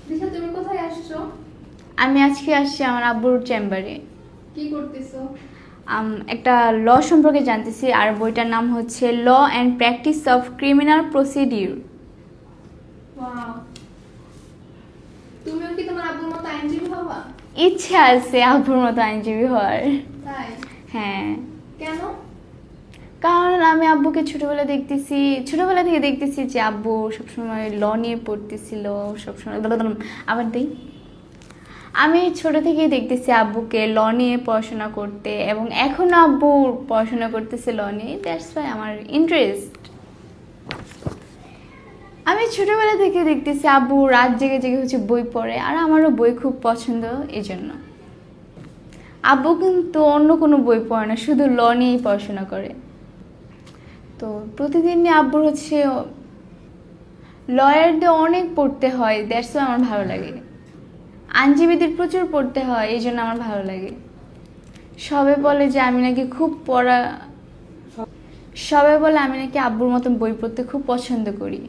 দিশা, তুমি কোথায় আসছো? আমি আজকে আসছি আমার আব্বুর চেম্বারে। কি করতেছো? একটা ল সম্পর্কে জানতেছি, আর বইটার নাম হচ্ছে law and practice of criminal procedure. Wow, তুমিও কি তোমার আব্বুর মতো আইনজীবী হবা? ইচ্ছা আছে আব্বুর মতো আইনজীবী হওয়ার। তাই? হ্যাঁ, কেন? কারণ আমি আব্বুকে ছোটবেলা থেকে দেখতেছি যে আব্বু সবসময় ল নিয়ে পড়তেছিল, সবসময় আবার দেই। আমি ছোট থেকেই দেখতেছি আব্বুকে ল নিয়ে পড়াশোনা করতে, এবং এখনো আব্বু পড়াশোনা করতেছে ল নিয়ে। দ্যাটস ওয়াই আমার ইন্টারেস্ট। আমি ছোটবেলা থেকে দেখতেছি আব্বু রাত জেগে জেগে হচ্ছে বই পড়ে, আর আমারও বই খুব পছন্দ। এই জন্য আব্বু কিন্তু অন্য কোনো বই পড়ে না, শুধু ল নিয়েই পড়াশোনা করে। তো প্রতিদিনই আব্বুর হচ্ছে লয়ারদের অনেক পড়তে হয়, দ্যাটস ওয়াই আমার ভালো লাগে। আইনজীবীদের প্রচুর পড়তে হয়, এই জন্য আমার ভালো লাগে। সবাই বলে যে আমি নাকি সবাই বলে আমি নাকি আব্বুর মতন বই পড়তে খুব পছন্দ করি।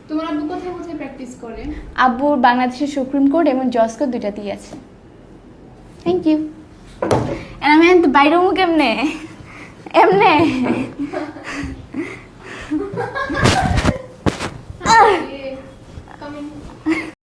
তোমার আব্বু কোথায় কোথায় প্র্যাকটিস করে? আব্বুর বাংলাদেশের সুপ্রিম কোর্ট এবং জজ কোর্ট দুইটাতেই আছে। Thank you. আমি বাইরে কেমনে এমনে